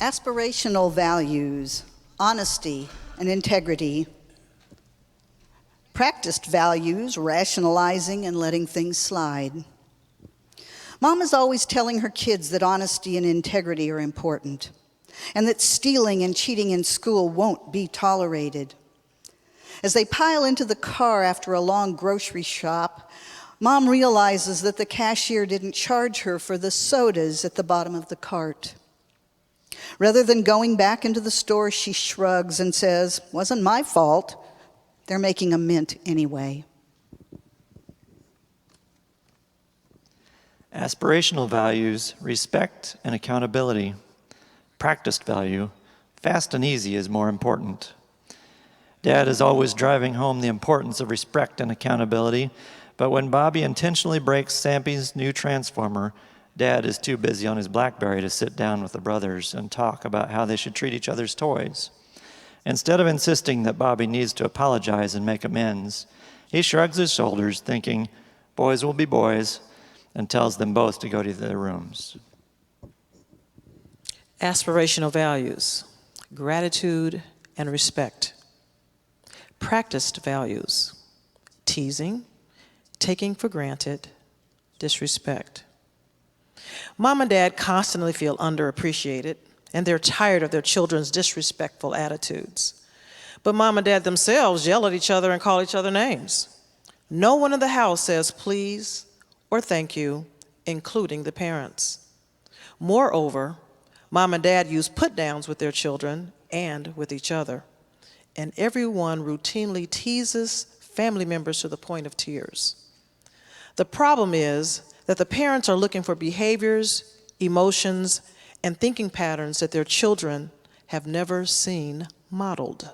Aspirational values, honesty and integrity. Practiced values, rationalizing and letting things slide. Mom is always telling her kids that honesty and integrity are important, and that stealing and cheating in school won't be tolerated. As they pile into the car after a long grocery shop, Mom realizes that the cashier didn't charge her for the sodas at the bottom of the cart. Rather than going back into the store, she shrugs and says, "Wasn't my fault. They're making a mint anyway." Aspirational values, respect and accountability. Practiced value, fast and easy is more important. Dad is always driving home the importance of respect and accountability, but when Bobby intentionally breaks Sampy's new transformer, Dad is too busy on his BlackBerry to sit down with the brothers and talk about how they should treat each other's toys. Instead of insisting that Bobby needs to apologize and make amends, he shrugs his shoulders, thinking, boys will be boys, and tells them both to go to their rooms. Aspirational values, gratitude and respect. Practiced values, teasing, taking for granted, disrespect. Mom and Dad constantly feel underappreciated, and they're tired of their children's disrespectful attitudes. But Mom and Dad themselves yell at each other and call each other names. No one in the house says please or thank you, including the parents. Moreover, Mom and Dad use put-downs with their children and with each other, and everyone routinely teases family members to the point of tears. The problem is that the parents are looking for behaviors, emotions, and thinking patterns that their children have never seen modeled.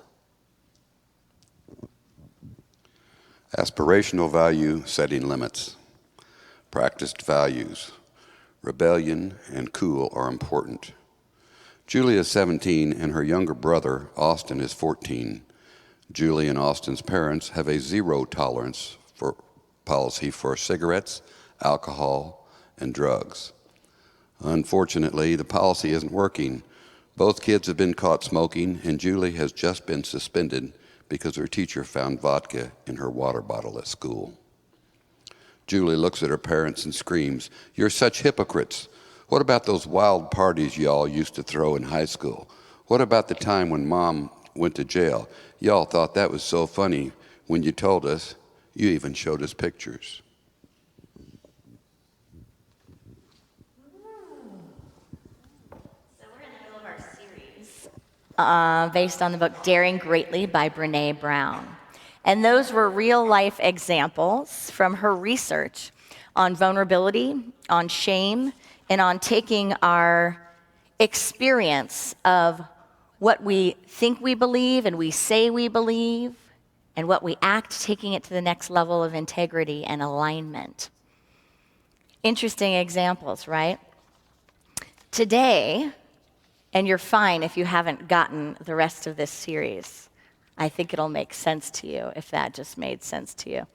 Aspirational value, setting limits. Practiced values, rebellion and cool are important. Julie is 17 and her younger brother, Austin, is 14. Julie and Austin's parents have a zero tolerance policy for cigarettes, alcohol, and drugs. Unfortunately, the policy isn't working. Both kids have been caught smoking, and Julie has just been suspended because her teacher found vodka in her water bottle at school. Julie looks at her parents and screams, "You're such hypocrites. What about those wild parties y'all used to throw in high school? What about the time when Mom went to jail? Y'all thought that was so funny when you told us. You even showed us pictures." Based on the book Daring Greatly by Brené Brown. And those were real-life examples from her research on vulnerability, on shame, and on taking our experience of what we think we believe and we say we believe and what we act, taking it to the next level of integrity and alignment. Interesting examples, right? Today, and you're fine if you haven't gotten the rest of this series. I think it'll make sense to you if that just made sense to you.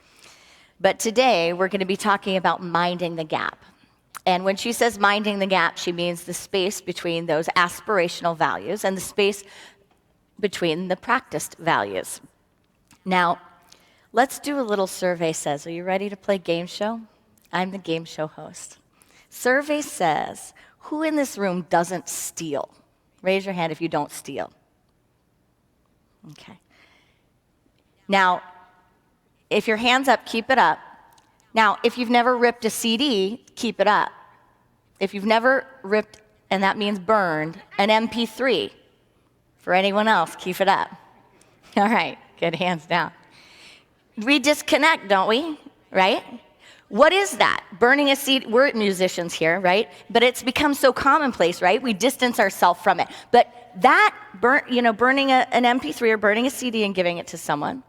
But today, we're going to be talking about minding the gap. And when she says minding the gap, she means the space between those aspirational values and the space between the practiced values. Now, let's do a little survey says. Are you ready to play game show? I'm the game show host. Survey says, who in this room doesn't steal? Raise your hand if you don't steal. Okay. Now, if your hand's up, keep it up. Now, if you've never ripped a CD, keep it up. If you've never ripped, and that means burned, an MP3, for anyone else, keep it up. All right, good, hands down. We disconnect, don't we? Right? What is that? Burning a CD, we're musicians here, right? But it's become so commonplace, right? We distance ourselves from it. But that, burning an MP3 or burning a CD and giving it to someone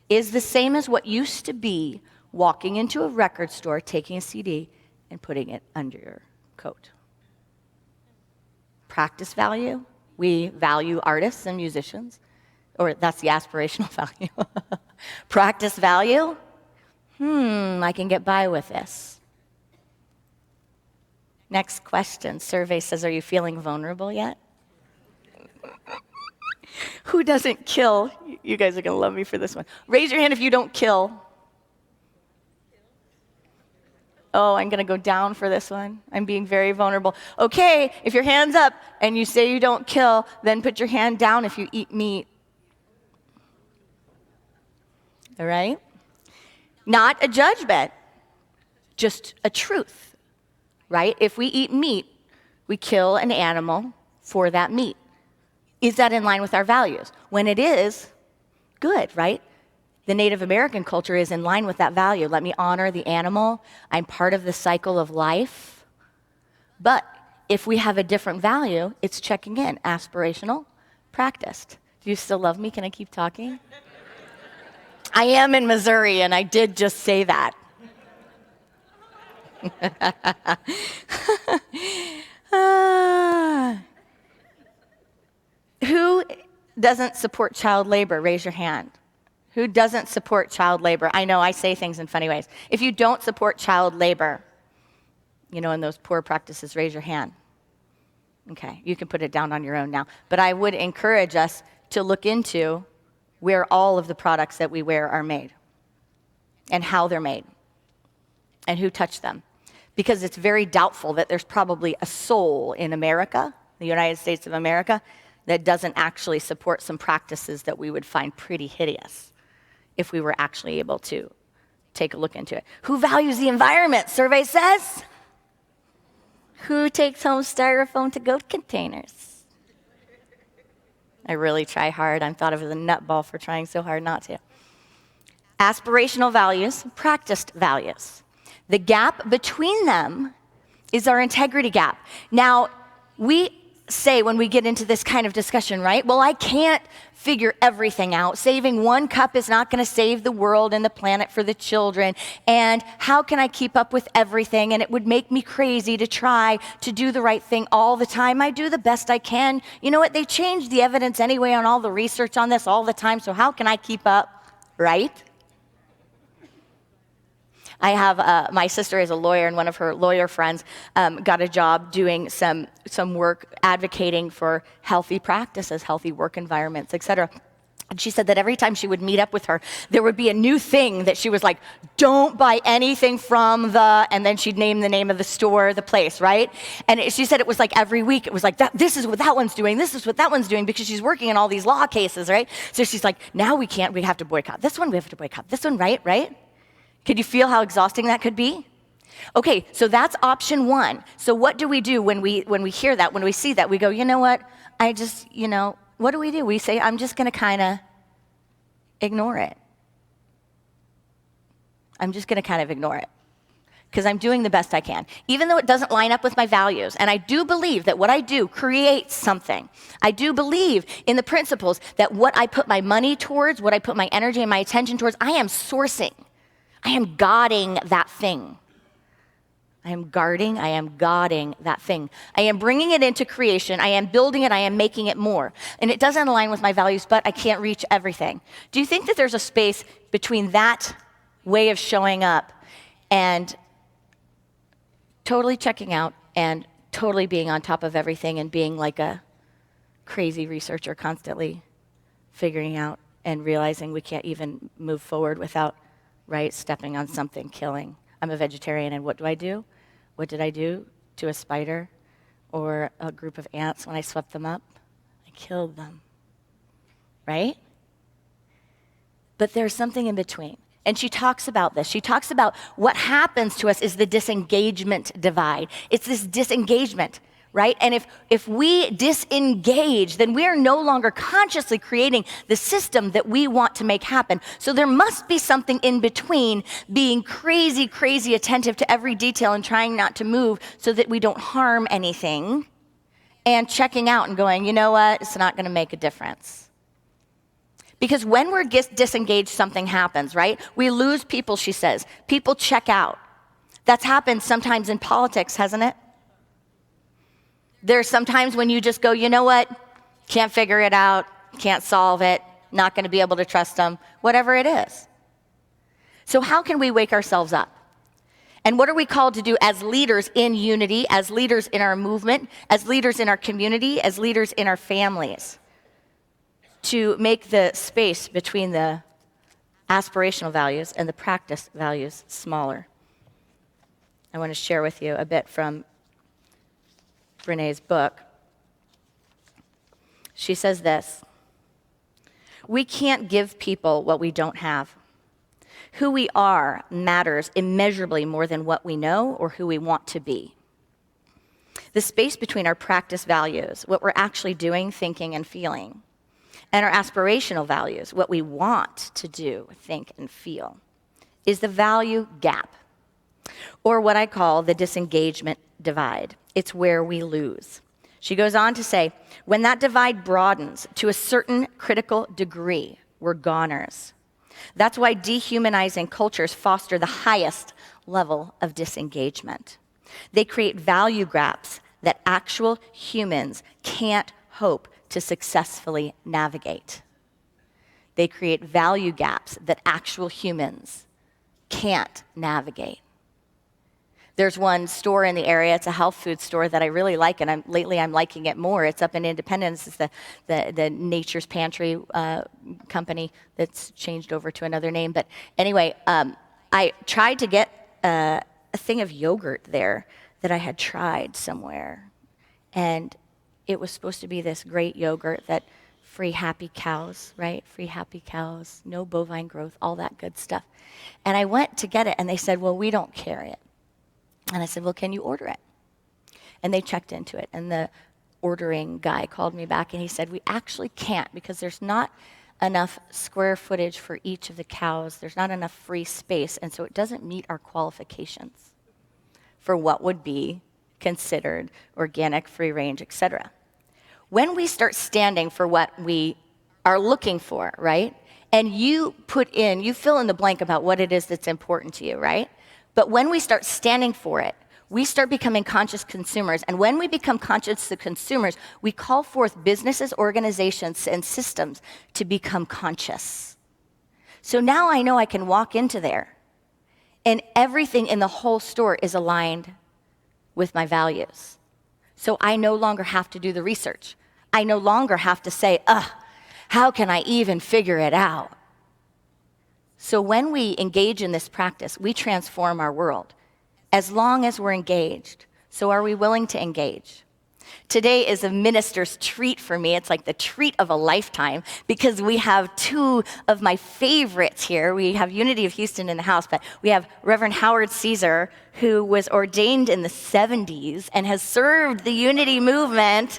is the same as what used to be walking into a record store, taking a CD, and putting it under your coat. Practice value. We value artists and musicians, or that's the aspirational value. Practice value. I can get by with this. Next question. Survey says, are you feeling vulnerable yet? Who doesn't kill? You guys are going to love me for this one. Raise your hand if you don't kill. Oh, I'm going to go down for this one. I'm being very vulnerable. Okay, if your hand's up and you say you don't kill, then put your hand down if you eat meat. All right? Not a judgment, just a truth, right? If we eat meat, we kill an animal for that meat. Is that in line with our values? When it is, good, right? The Native American culture is in line with that value. Let me honor the animal. I'm part of the cycle of life. But if we have a different value, it's checking in. Aspirational, practiced. Do you still love me? Can I keep talking? I am in Missouri, and I did just say that. Who doesn't support child labor? Raise your hand. Who doesn't support child labor? I know I say things in funny ways. If you don't support child labor, in those poor practices, raise your hand. Okay, you can put it down on your own now. But I would encourage us to look into where all of the products that we wear are made and how they're made and who touched them. Because it's very doubtful that there's probably a soul in America, the United States of America, that doesn't actually support some practices that we would find pretty hideous if we were actually able to take a look into it. Who values the environment? Survey says. Who takes home styrofoam to-go containers? I really try hard. I'm thought of as a nutball for trying so hard not to. Aspirational values, practiced values. The gap between them is our integrity gap. Now, we say when we get into this kind of discussion, right? Well, I can't figure everything out. Saving one cup is not going to save the world and the planet for the children. And how can I keep up with everything? And it would make me crazy to try to do the right thing all the time. I do the best I can. You know what? They change the evidence anyway on all the research on this all the time. So how can I keep up, right? I have, my sister is a lawyer, and one of her lawyer friends got a job doing some work advocating for healthy practices, healthy work environments, et cetera. And she said that every time she would meet up with her, there would be a new thing that she was like, don't buy anything from and then she'd name the name of the store, the place, right? And she said it was like every week, it was like, this is what that one's doing, this is what that one's doing, because she's working in all these law cases, right? So she's like, now we have to boycott this one, we have to boycott this one, right? Could you feel how exhausting that could be? Okay, so that's option one. So what do we do when we hear that, when we see that? We go, you know what? What do? We say, I'm just going to kind of ignore it. I'm just going to kind of ignore it because I'm doing the best I can, even though it doesn't line up with my values. And I do believe that what I do creates something. I do believe in the principles that what I put my money towards, what I put my energy and my attention towards, I am sourcing. I am guarding that thing. I am guarding that thing. I am bringing it into creation. I am building it. I am making it more. And it doesn't align with my values, but I can't reach everything. Do you think that there's a space between that way of showing up and totally checking out and totally being on top of everything and being like a crazy researcher constantly figuring out and realizing we can't even move forward without stepping on something, killing? I'm a vegetarian, and what do? What did I do to a spider or a group of ants when I swept them up? I killed them, right? But there's something in between. And she talks about this. She talks about what happens to us is the disengagement divide. It's this disengagement, right? And if we disengage, then we are no longer consciously creating the system that we want to make happen. So there must be something in between being crazy, crazy attentive to every detail and trying not to move so that we don't harm anything, and checking out and going, you know what, it's not going to make a difference. Because when we're disengaged, something happens, right? We lose people, she says. People check out. That's happened sometimes in politics, hasn't it? There's sometimes when you just go, you know what, can't figure it out, can't solve it, not going to be able to trust them, whatever it is. So how can we wake ourselves up? And what are we called to do as leaders in unity, as leaders in our movement, as leaders in our community, as leaders in our families? To make the space between the aspirational values and the practice values smaller. I want to share with you a bit from Brené's book. She says this: we can't give people what we don't have. Who we are matters immeasurably more than what we know or who we want to be. The space between our practice values, what we're actually doing, thinking, and feeling, and our aspirational values, what we want to do, think, and feel, is the value gap, or what I call the disengagement divide. It's where we lose. She goes on to say, when that divide broadens to a certain critical degree, we're goners. That's why dehumanizing cultures foster the highest level of disengagement. They create value gaps that actual humans can't hope to successfully navigate. They create value gaps that actual humans can't navigate. There's one store in the area, it's a health food store that I really like, and lately I'm liking it more. It's up in Independence. It's the Nature's Pantry company that's changed over to another name. But anyway, I tried to get a thing of yogurt there that I had tried somewhere. And it was supposed to be this great yogurt that free happy cows, right? Free happy cows, no bovine growth, all that good stuff. And I went to get it, and they said, well, we don't carry it. And I said, well, can you order it? And they checked into it. And the ordering guy called me back, and he said, we actually can't because there's not enough square footage for each of the cows. There's not enough free space, and so it doesn't meet our qualifications for what would be considered organic, free range, etc. When we start standing for what we are looking for, right? And you fill in the blank about what it is that's important to you, right? But when we start standing for it, we start becoming conscious consumers. And when we become conscious consumers, we call forth businesses, organizations, and systems to become conscious. So now I know I can walk into there, and everything in the whole store is aligned with my values. So I no longer have to do the research. I no longer have to say, how can I even figure it out? So when we engage in this practice, we transform our world, as long as we're engaged. So are we willing to engage? Today is a minister's treat for me. It's like the treat of a lifetime because we have two of my favorites here. We have Unity of Houston in the house, but we have Reverend Howard Caesar, who was ordained in the 70s and has served the Unity movement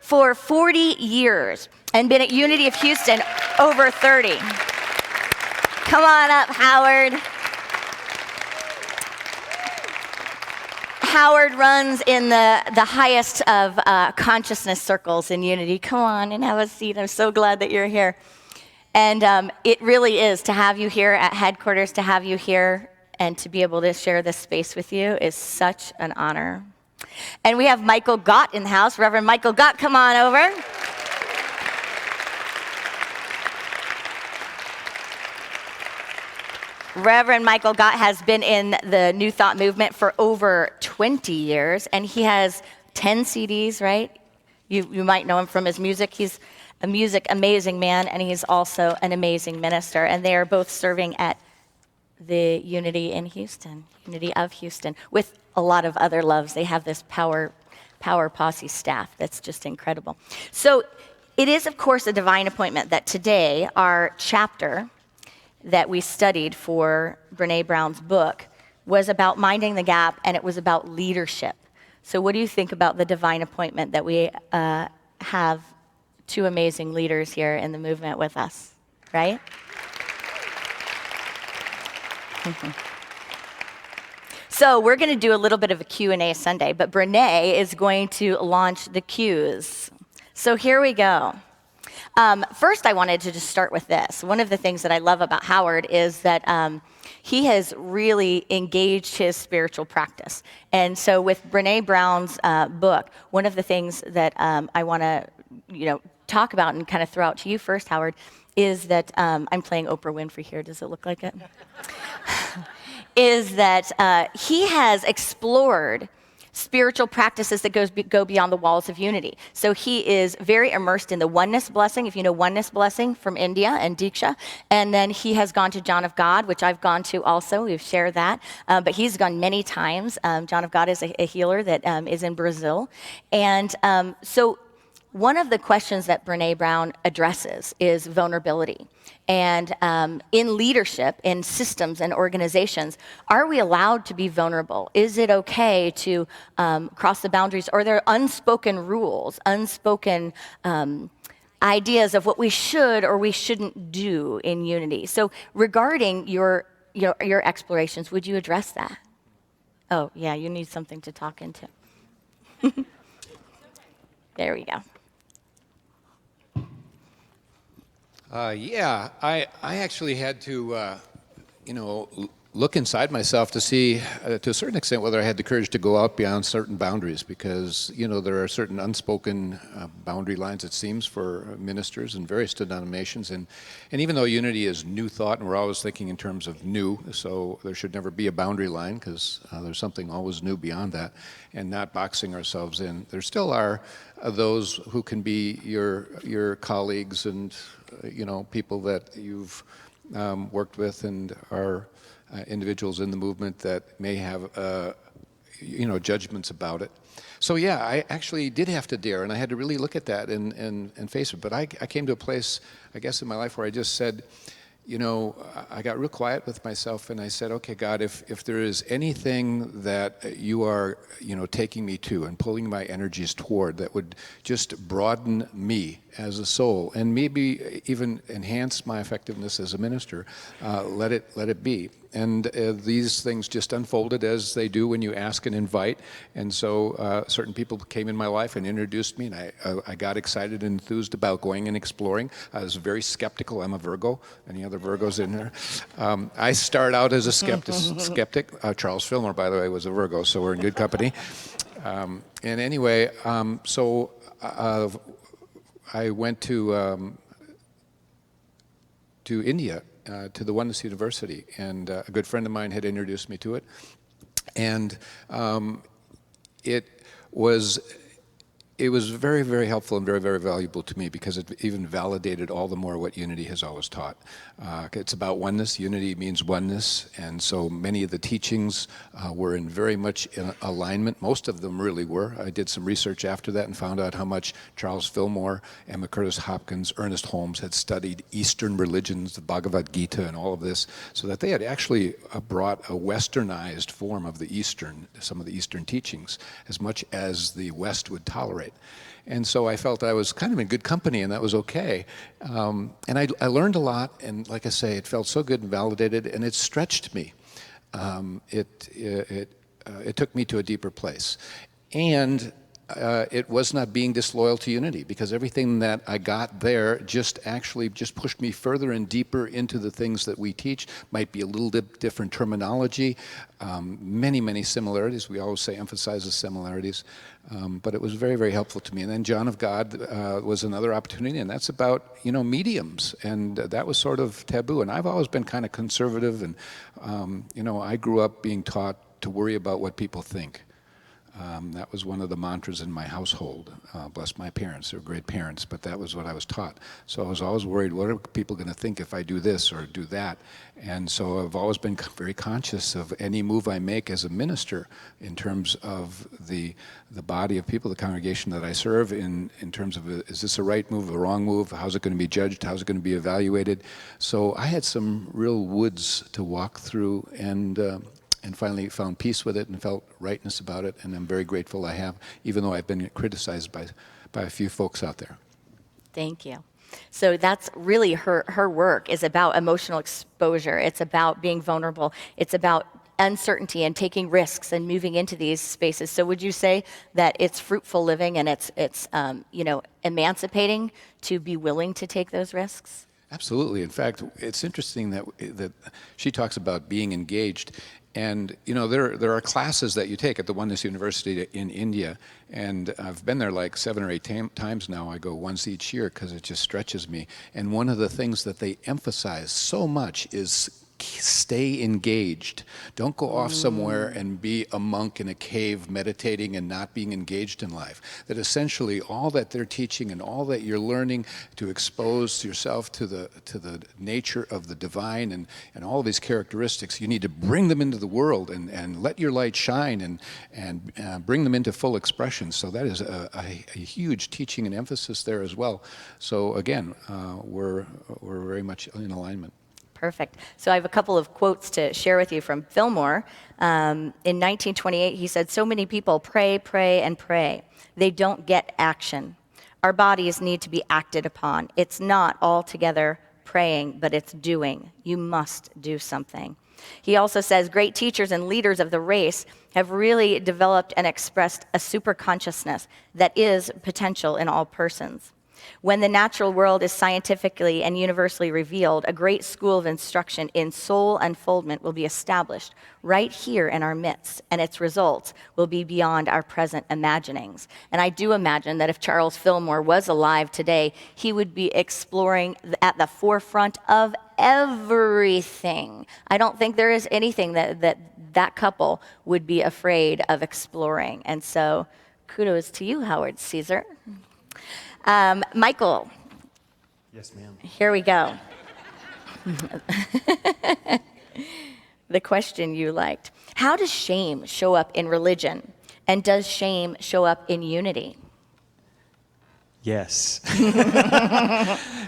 for 40 years and been at Unity of Houston over 30. Come on up, Howard. Howard runs in the highest of consciousness circles in Unity. Come on and have a seat. I'm so glad that you're here. And it really is to have you here at headquarters, to have you here and to be able to share this space with you is such an honor. And we have Michael Gott in the house. Reverend Michael Gott, come on over. Reverend Michael Gott has been in the New Thought movement for over 20 years, and he has 10 CDs, right? You might know him from his music. He's a amazing man, and he's also an amazing minister, and they are both serving at the Unity in Houston, Unity of Houston, with a lot of other loves. They have this power posse staff that's just incredible. So it is, of course, a divine appointment that today our chapter that we studied for Brené Brown's book was about minding the gap, and it was about leadership. So what do you think about the divine appointment that we have two amazing leaders here in the movement with us, right? So we're going to do a little bit of a Q&A Sunday, but Brené is going to launch the Q's. So here we go. First, I wanted to just start with this. One of the things that I love about Howard is that he has really engaged his spiritual practice. And so with Brené Brown's book, one of the things that I want to talk about and kind of throw out to you first, Howard, is that I'm playing Oprah Winfrey here. Does it look like it? is that he has explored spiritual practices that go beyond the walls of unity. So he is very immersed in the oneness blessing, if you know oneness blessing from India and Diksha. And then he has gone to John of God, which I've gone to also. We've shared that. But he's gone many times. John of God is a healer that is in Brazil. And so one of the questions that Brené Brown addresses is vulnerability. And in leadership, in systems and organizations, are we allowed to be vulnerable? Is it okay to cross the boundaries? Or are there unspoken rules, unspoken ideas of what we should or we shouldn't do in unity? So regarding your explorations, would you address that? Oh, yeah, you need something to talk into. There we go. Yeah, I actually had to, look inside myself to see, to a certain extent, whether I had the courage to go out beyond certain boundaries, because, there are certain unspoken boundary lines, it seems, for ministers in various denominations. And even though unity is new thought, and we're always thinking in terms of new, so there should never be a boundary line, because there's something always new beyond that, and not boxing ourselves in. There still are those who can be your colleagues and people that you've worked with and are individuals in the movement that may have judgments about it. So yeah, I actually did have to dare, and I had to really look at that and face it. But I came to a place, I guess, in my life where I just said, I got real quiet with myself, and I said, okay, God, if there is anything that you are, taking me to and pulling my energies toward that would just broaden me as a soul and maybe even enhance my effectiveness as a minister, let it be. And these things just unfolded as they do when you ask and invite. And so certain people came in my life and introduced me, and I got excited and enthused about going and exploring. I was very skeptical. I'm a Virgo. Any other Virgos in here? I start out as a skeptic. Charles Fillmore, by the way, was a Virgo, so we're in good company. And anyway, so I went to India, to the Oneness University, and a good friend of mine had introduced me to it, and it was very, very helpful and very, very valuable to me, because it even validated all the more what unity has always taught. It's about oneness. Unity means oneness, and so many of the teachings were in very much in alignment. Most of them really were. I did some research after that and found out how much Charles Fillmore, Emma Curtis Hopkins, Ernest Holmes had studied Eastern religions, the Bhagavad Gita and all of this, so that they had actually brought a westernized form of some of the Eastern teachings, as much as the West would tolerate. And so I felt I was kind of in good company, and that was okay. And I learned a lot, and like I say, it felt so good and validated, and it stretched me. It took me to a deeper place. And it was not being disloyal to unity, because everything that I got there just pushed me further and deeper into the things that we teach. Might be a little different terminology, many, many similarities. We always say emphasize the similarities, but it was very, very helpful to me. And then John of God was another opportunity, and that's about mediums, and that was sort of taboo. And I've always been kind of conservative, and I grew up being taught to worry about what people think. That was one of the mantras in my household. Bless my parents, they're great parents, but that was what I was taught. So I was always worried, what are people going to think if I do this or do that? And so I've always been very conscious of any move I make as a minister in terms of the body of people, the congregation that I serve, in terms of, is this a right move, a wrong move? How's it going to be judged? How's it going to be evaluated? So I had some real woods to walk through, and finally found peace with it and felt rightness about it, and I'm very grateful I have, even though I've been criticized by a few folks out there. Thank you. So that's really her work is about emotional exposure. It's about being vulnerable. It's about uncertainty and taking risks and moving into these spaces. So would you say that it's fruitful living and it's emancipating to be willing to take those risks? Absolutely. In fact, it's interesting that she talks about being engaged. And there are classes that you take at the Oneness University in India, and I've been there like 7 or 8 times now. I go once each year because it just stretches me. And one of the things that they emphasize so much is stay engaged. Don't go off somewhere and be a monk in a cave meditating and not being engaged in life. That essentially all that they're teaching and all that you're learning to expose yourself to the nature of the divine and all of these characteristics, you need to bring them into the world and let your light shine and bring them into full expression. So that is a huge teaching and emphasis there as well. So again, we're very much in alignment. Perfect. So I have a couple of quotes to share with you from Fillmore. In 1928, he said, "So many people pray, pray, and pray. They don't get action. Our bodies need to be acted upon. It's not altogether praying, but it's doing. You must do something." He also says, "Great teachers and leaders of the race have really developed and expressed a superconsciousness that is potential in all persons. When the natural world is scientifically and universally revealed, a great school of instruction in soul unfoldment will be established right here in our midst, and its results will be beyond our present imaginings." And I do imagine that if Charles Fillmore was alive today, he would be exploring at the forefront of everything. I don't think there is anything that couple would be afraid of exploring. And so kudos to you, Howard Caesar. Michael. Yes, ma'am. Here we go. The question you liked. How does shame show up in religion? And does shame show up in unity? Yes.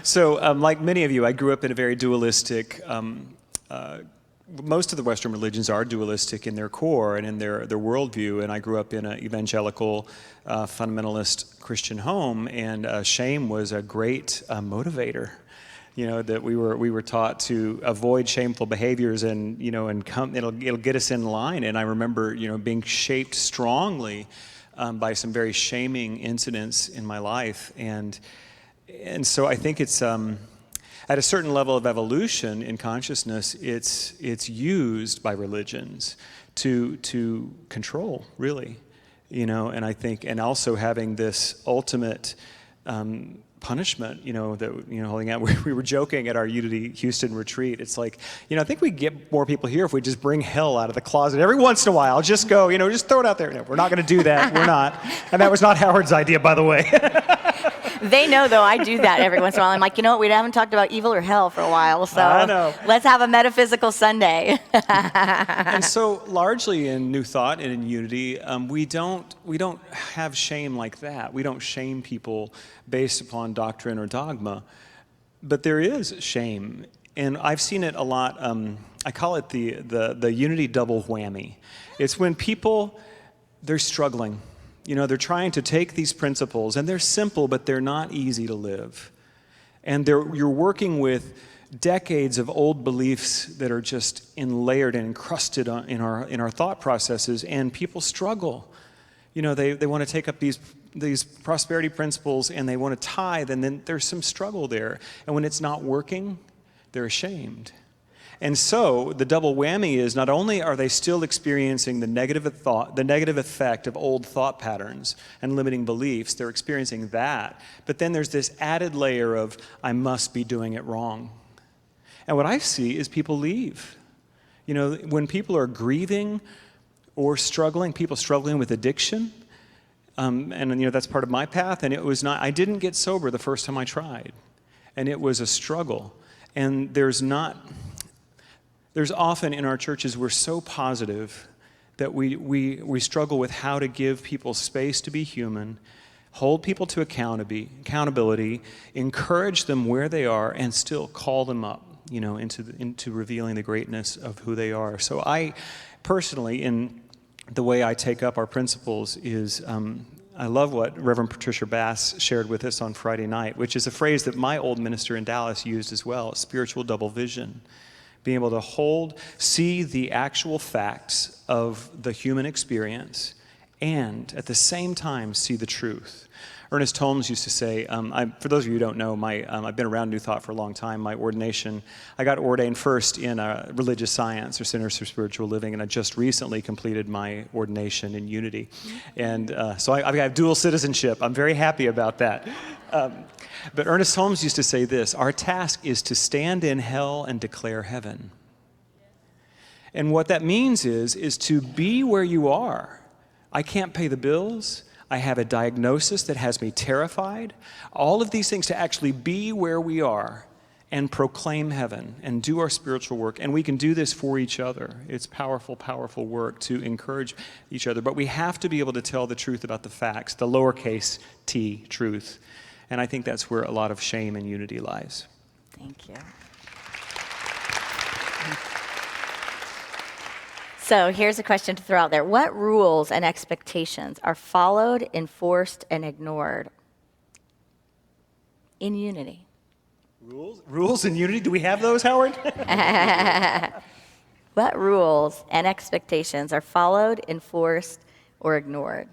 So, like many of you, I grew up in a very dualistic, most of the Western religions are dualistic in their core and in their worldview, and I grew up in an evangelical, fundamentalist Christian home, and shame was a great motivator. You know, that we were taught to avoid shameful behaviors, and it'll get us in line. And I remember being shaped strongly by some very shaming incidents in my life, and so I think it's at a certain level of evolution in consciousness, it's used by religions to control, really, and I think, and also having this ultimate punishment, holding out. We were joking at our Unity Houston retreat. It's like, I think we'd get more people here if we just bring hell out of the closet every once in a while. Just go, just throw it out there. No, we're not going to do that. We're not. And that was not Howard's idea, by the way. They know, though, I do that every once in a while. I'm like, we haven't talked about evil or hell for a while, so I know. Let's have a metaphysical Sunday. And so, largely in New Thought and in Unity, we don't have shame like that. We don't shame people based upon doctrine or dogma, but there is shame, and I've seen it a lot. I call it the Unity double whammy. It's when people, they're struggling. They're trying to take these principles, and they're simple, but they're not easy to live. And you're working with decades of old beliefs that are just layered and encrusted in our thought processes, and people struggle. They want to take up these prosperity principles, and they want to tithe, and then there's some struggle there. And when it's not working, they're ashamed. And so the double whammy is, not only are they still experiencing the negative effect of old thought patterns and limiting beliefs, they're experiencing that, but then there's this added layer of, I must be doing it wrong. And what I see is people leave. When people are grieving or struggling, people struggling with addiction, and that's part of my path, and it was not, I didn't get sober the first time I tried, and it was a struggle. And there's often in our churches, we're so positive that we struggle with how to give people space to be human, hold people to accountability, encourage them where they are, and still call them up, into revealing the greatness of who they are. So I personally, in the way I take up our principles, is I love what Reverend Patricia Bass shared with us on Friday night, which is a phrase that my old minister in Dallas used as well, spiritual double vision. Being able to see the actual facts of the human experience, and at the same time see the truth. Ernest Holmes used to say, for those of you who don't know, I've been around New Thought for a long time. My ordination, I got ordained first in religious science, or Centers for Spiritual Living, and I just recently completed my ordination in Unity. And so I have dual citizenship. I'm very happy about that. But Ernest Holmes used to say this: our task is to stand in hell and declare heaven. And what that means is to be where you are. I can't pay the bills. I have a diagnosis that has me terrified. All of these things, to actually be where we are and proclaim heaven and do our spiritual work. And we can do this for each other. It's powerful, powerful work to encourage each other. But we have to be able to tell the truth about the facts, the lowercase t truth. And I think that's where a lot of shame and unity lies. Thank you. So here's a question to throw out there. What rules and expectations are followed, enforced, and ignored in unity? Rules and unity? Do we have those, Howard? What rules and expectations are followed, enforced, or ignored?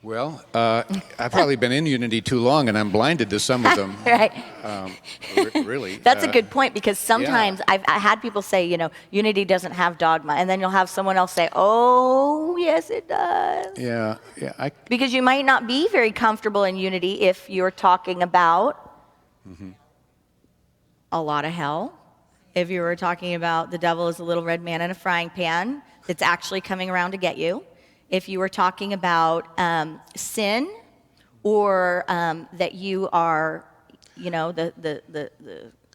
Well, I've probably been in unity too long, and I'm blinded to some of them. Right. Really. That's a good point, because sometimes I had people say, unity doesn't have dogma, and then you'll have someone else say, oh, yes, it does. Yeah. Because you might not be very comfortable in unity if you're talking about a lot of hell. If you were talking about the devil is a little red man in a frying pan that's actually coming around to get you. If you were talking about sin, or that you are,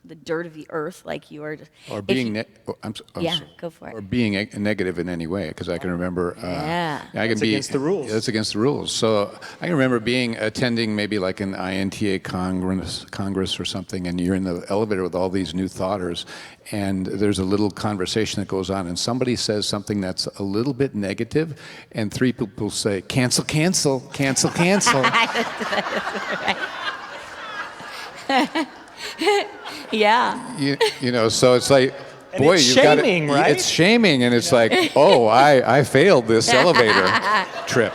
the dirt of the earth, like you are. Or being, yeah, go for it. Or being negative in any way, because I can remember. Yeah. I can That's against the rules. That's against the rules. So I can remember attending maybe like an INTA Congress or something, and you're in the elevator with all these new thoughters, and there's a little conversation that goes on, and somebody says something that's a little bit negative, and three people say, cancel, cancel, cancel, cancel. Yeah. So it's like, And boy, it's you've got shaming, right? It's shaming, and it's like, oh, I failed this elevator trip.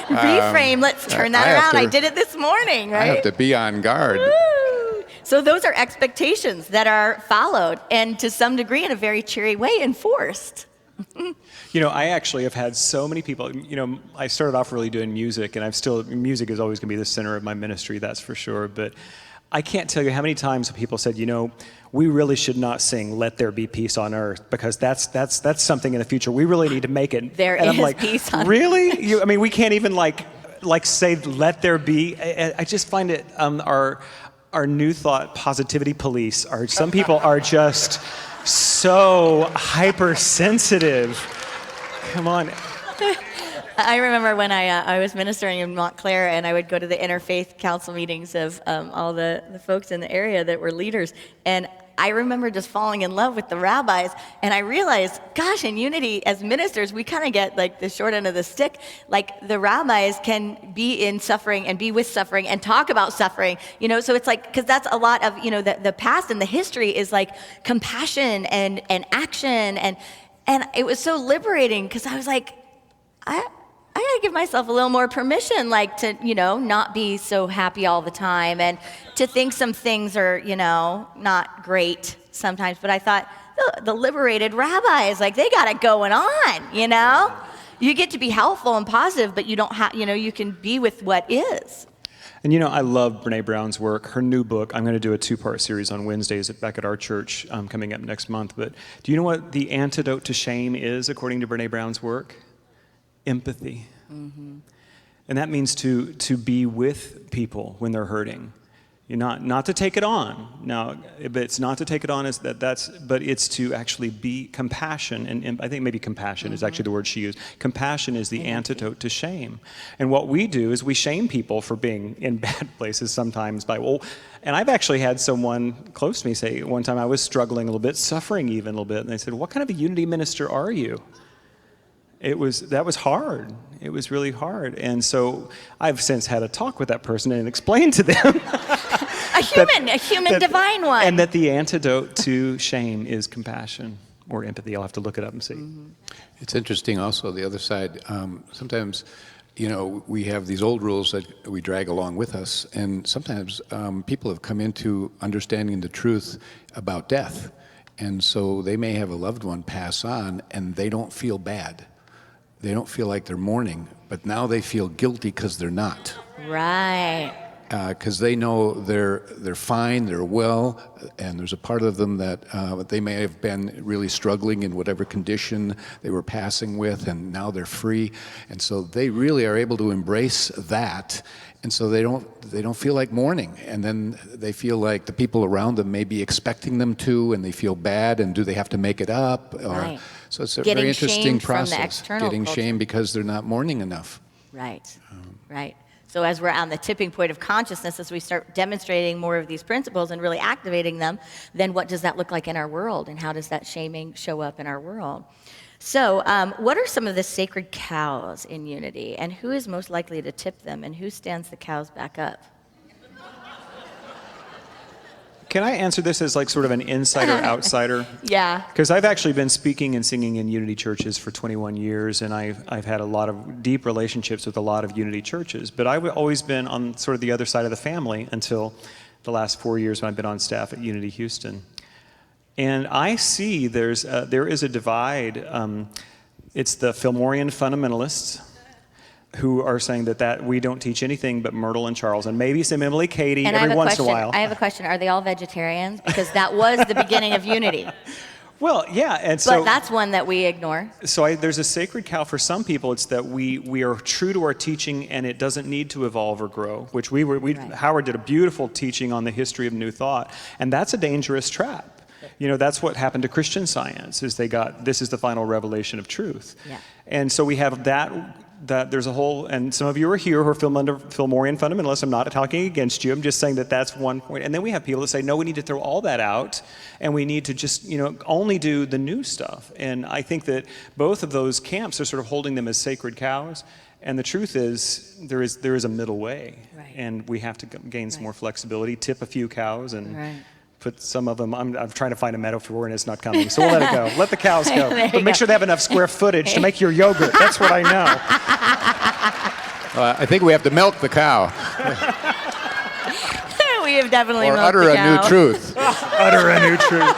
Reframe, let's turn that I have around. to- I did it this morning, right? I have to be on guard. Woo! So those are expectations that are followed, and to some degree, in a very cheery way, enforced. I actually have had so many people, I started off really doing music, and music is always going to be the center of my ministry, that's for sure. But I can't tell you how many times people said, we really should not sing "Let There Be Peace on Earth," because that's something in the future. We really need to make it. There and is I'm like, peace on really? We can't even like say "Let there be." I just find it our new thought positivity police are. Some people are just so hypersensitive. Come on. I remember when I was ministering in Montclair, and I would go to the interfaith council meetings of all the folks in the area that were leaders. And I remember just falling in love with the rabbis. And I realized, gosh, in unity as ministers, we kind of get like the short end of the stick. Like the rabbis can be in suffering and be with suffering and talk about suffering. So it's like, because that's a lot of, the past and the history is like compassion and action. And it was so liberating, because I was like, I gotta give myself a little more permission, like to, not be so happy all the time, and to think some things are, not great sometimes. But I thought, the liberated rabbis, like they got it going on, You get to be helpful and positive, but you don't have, you can be with what is. And I love Brene Brown's work. Her new book, I'm going to do a 2-part series on Wednesdays back at our church coming up next month. But do you know what the antidote to shame is, according to Brene Brown's work? Empathy. Mm-hmm. And that means to be with people when they're hurting. Not to take it on. Now, but it's not to take it on but it's to actually be compassion. And I think maybe compassion is actually the word she used. Compassion is the antidote to shame. And what we do is we shame people for being in bad places sometimes and I've actually had someone close to me say one time, I was struggling a little bit, suffering even a little bit, and they said, what kind of a unity minister are you? That was hard. It was really hard. And so I've since had a talk with that person and explained to them a human divine one. And that the antidote to shame is compassion or empathy. I'll have to look it up and see. Mm-hmm. It's interesting also, the other side. Sometimes, we have these old rules that we drag along with us. And sometimes people have come into understanding the truth about death. And so they may have a loved one pass on, and they don't feel bad. They don't feel like they're mourning, but now they feel guilty because they're not. Right. because they know they're fine, they're well, and there's a part of them that they may have been really struggling in whatever condition they were passing with, and now they're free, and so they really are able to embrace that, and so they don't feel like mourning, and then they feel like the people around them may be expecting them to, and they feel bad, and do they have to make it up? Right. So it's a Getting very interesting shamed from the process. external Getting culture. shamed because they're not mourning enough. Right, right. So as we're on the tipping point of consciousness, as we start demonstrating more of these principles and really activating them, then what does that look like in our world, and how does that shaming show up in our world? So what are some of the sacred cows in Unity, and who is most likely to tip them, and who stands the cows back up? Can I answer this as like sort of an insider-outsider? Yeah. Because I've actually been speaking and singing in Unity churches for 21 years, and I've had a lot of deep relationships with a lot of Unity churches. But I've always been on sort of the other side of the family until the last 4 years when I've been on staff at Unity Houston. And I see there is a divide. It's the Fillmorian fundamentalists who are saying that we don't teach anything but Myrtle and Charles, and maybe some Emily Cady And every once in a while. I have a question. Are they all vegetarians? Because that was the beginning of Unity. Well, yeah, and so But that's one that we ignore. So there's a sacred cow for some people. It's that we are true to our teaching, and it doesn't need to evolve or grow. Which Right. Howard did a beautiful teaching on the history of New Thought, and that's a dangerous trap. You know, that's what happened to Christian Science. Is this is the final revelation of truth. Yeah. And so we have that there's a whole, and some of you are here who are Fillmorian fundamentalists. I'm not talking against you. I'm just saying that that's one point. And then we have people that say, no, we need to throw all that out, and we need to just, only do the new stuff. And I think that both of those camps are sort of holding them as sacred cows. And the truth is, there is a middle way. Right. And we have to gain some more flexibility, tip a few cows, and Right. put some of them, I'm trying to find a metaphor and it's not coming, so we'll let it go. Let the cows go. There But you make go. sure they have enough square footage to make your yogurt. That's what I know. I think we have to milk the cow We have definitely or milked utter the a cow. new truth. Utter a new truth.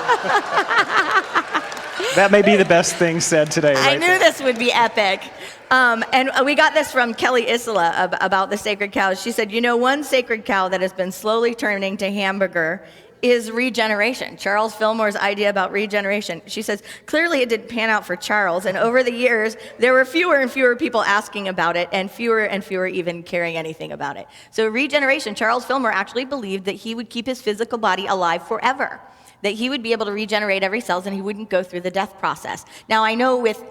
That may be the best thing said today, I right knew there. this would be epic. And we got this from Kelly Isola about the sacred cows. She said, one sacred cow that has been slowly turning to hamburger is regeneration. Charles Fillmore's idea about regeneration. She says, clearly it didn't pan out for Charles, and over the years, there were fewer and fewer people asking about it, and fewer even caring anything about it. So regeneration, Charles Fillmore actually believed that he would keep his physical body alive forever, that he would be able to regenerate every cell and he wouldn't go through the death process. Now I know with,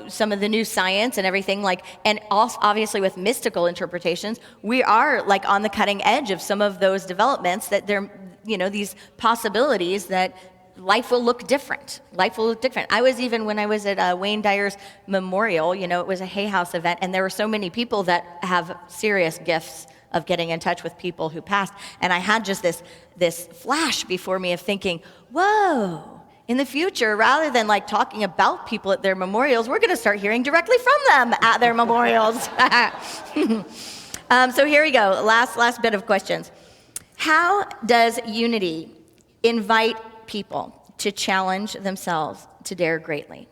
some of the new science and everything, and also obviously with mystical interpretations, we are on the cutting edge of some of those developments, that they're, these possibilities that life will look different. Life will look different. When I was at Wayne Dyer's memorial, it was a Hay House event, and there were so many people that have serious gifts of getting in touch with people who passed. And I had just this flash before me of thinking, whoa, in the future, rather than talking about people at their memorials, we're going to start hearing directly from them at their memorials. So here we go. Last bit of questions. How does Unity invite people to challenge themselves to dare greatly?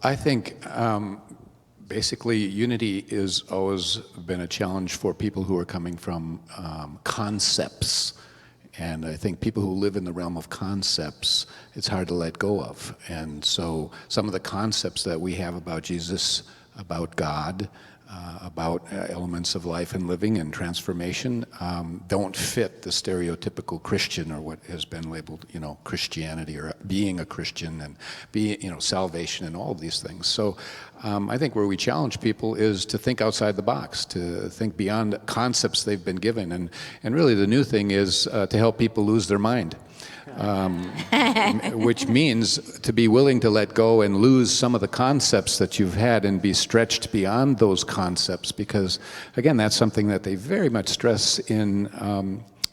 I think basically Unity has always been a challenge for people who are coming from concepts. And I think people who live in the realm of concepts, it's hard to let go of. And so some of the concepts that we have about Jesus, about God, about elements of life and living and transformation don't fit the stereotypical Christian, or what has been labeled, Christianity, or being a Christian, and salvation and all of these things. So I think where we challenge people is to think outside the box, to think beyond concepts they've been given. And really the new thing is to help people lose their mind. Which means to be willing to let go and lose some of the concepts that you've had and be stretched beyond those concepts, because again, that's something that they very much stress in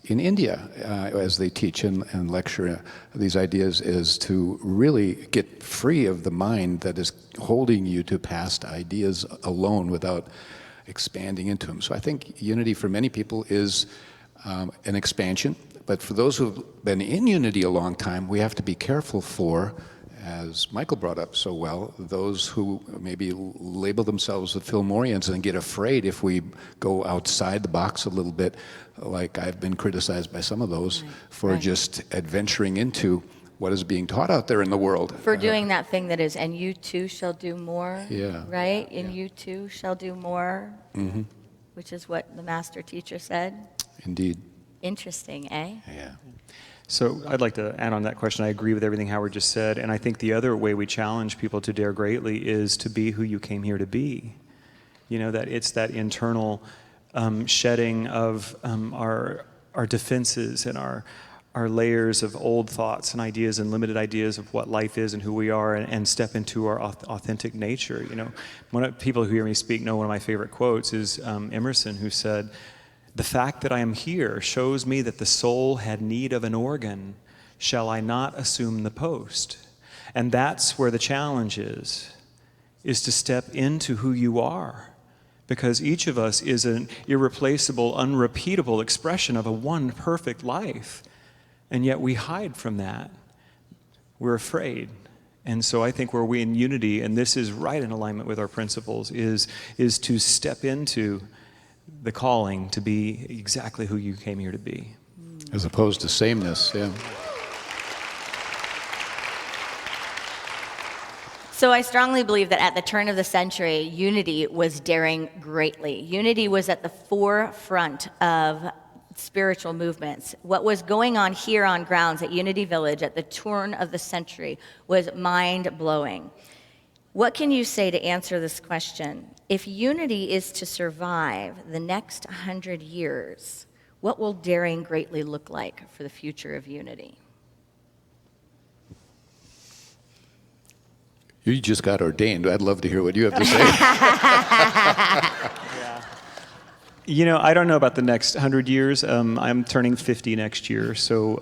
India as they teach and lecture these ideas, is to really get free of the mind that is holding you to past ideas alone without expanding into them. So I think Unity for many people is an expansion. But for those who've been in Unity a long time, we have to be careful for, as Michael brought up so well, those who maybe label themselves the Fillmorians and get afraid if we go outside the box a little bit, like I've been criticized by some of those for just adventuring into what is being taught out there in the world. For doing that thing that is, and you too shall do more, Yeah. right? And you too shall do more, which is what the master teacher said. Indeed. Interesting, eh? Yeah. So I'd like to add on that question. I agree with everything Howard just said, and I think the other way we challenge people to dare greatly is to be who you came here to be. You know, that it's that internal shedding of our defenses and our layers of old thoughts and ideas and limited ideas of what life is and who we are, and step into our authentic nature. You know, one of people who hear me speak know one of my favorite quotes is Emerson, who said, "The fact that I am here shows me that the soul had need of an organ. Shall I not assume the post?" And that's where the challenge is to step into who you are. Because each of us is an irreplaceable, unrepeatable expression of a one perfect life. And yet we hide from that. We're afraid. And so I think where we in unity, and this is right in alignment with our principles, is to step into the calling to be exactly who you came here to be. As opposed to sameness, yeah. So I strongly believe that at the turn of the century, unity was daring greatly. Unity was at the forefront of spiritual movements. What was going on here on grounds at Unity Village at the turn of the century was mind-blowing. What can you say to answer this question? If unity is to survive the next 100 years, what will daring greatly look like for the future of unity? You just got ordained. I'd love to hear what you have to say. You know, I don't know about the next 100 years. I'm turning 50 next year, so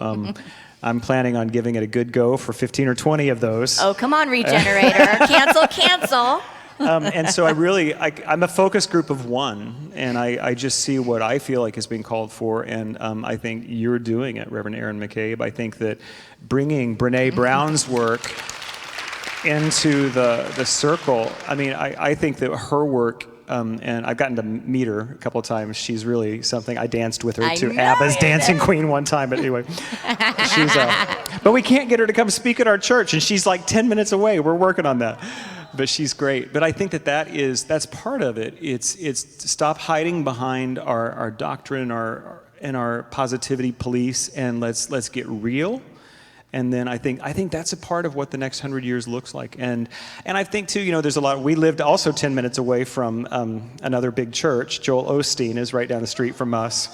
I'm planning on giving it a good go for 15 or 20 of those. Oh, come on, Regenerator. Cancel. And so I'm a focus group of one, and I just see what I feel like is being called for, and I think you're doing it, Reverend Erin McCabe. I think that bringing Brene Brown's work into the circle, I mean, I think that her work, and I've gotten to meet her a couple of times. She's really something. I danced with her to ABBA's Dancing Queen one time, but anyway. But we can't get her to come speak at our church, and she's like 10 minutes away. We're working on that. But she's great. But I think that's part of it. It's to stop hiding behind our doctrine and our positivity police, and let's get real. And then I think that's a part of what the next 100 years looks like. And I think too, you know, there's a lot. We lived also 10 minutes away from another big church. Joel Osteen is right down the street from us.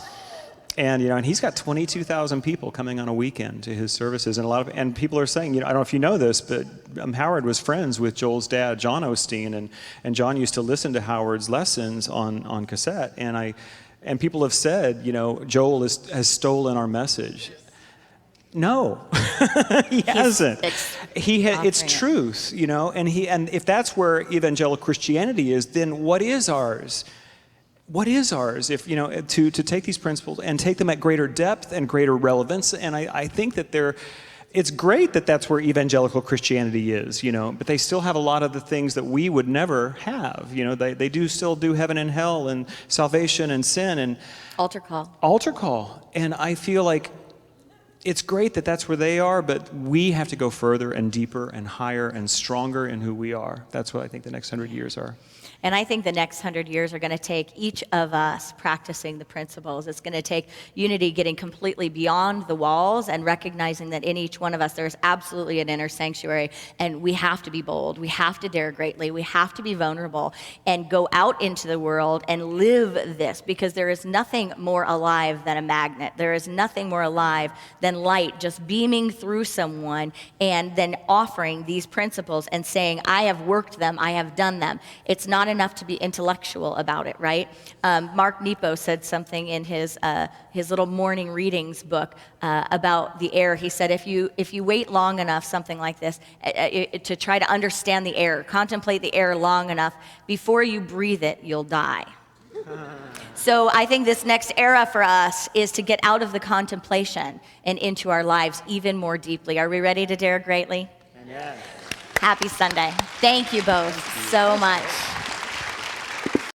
And you know, and he's got 22,000 people coming on a weekend to his services, and people are saying, you know, I don't know if you know this, but Howard was friends with Joel's dad, John Osteen, and John used to listen to Howard's lessons on cassette, and people have said, you know, Joel has stolen our message. No, he hasn't. It's truth, you know, and if that's where evangelical Christianity is, then what is ours? What is ours? If you know, to take these principles and take them at greater depth and greater relevance, and I think that it's great that that's where evangelical Christianity is, you know, but they still have a lot of the things that we would never have, you know. They do still do heaven and hell and salvation and sin and altar call, and I feel like it's great that that's where they are, but we have to go further and deeper and higher and stronger in who we are. That's what I think the next 100 years are. And I think the next 100 years are going to take each of us practicing the principles. It's going to take unity getting completely beyond the walls and recognizing that in each one of us there's absolutely an inner sanctuary, and we have to be bold. We have to dare greatly. We have to be vulnerable and go out into the world and live this, because there is nothing more alive than a magnet. There is nothing more alive than light just beaming through someone and then offering these principles and saying, I have worked them, I have done them. It's not enough to be intellectual about it, right? Mark Nepo said something in his little morning readings book about the air. He said, if you wait long enough, something like this, to try to understand the air, contemplate the air long enough, before you breathe it, you'll die. So I think this next era for us is to get out of the contemplation and into our lives even more deeply. Are we ready to dare greatly? Yeah. Happy Sunday. Thank you both so much.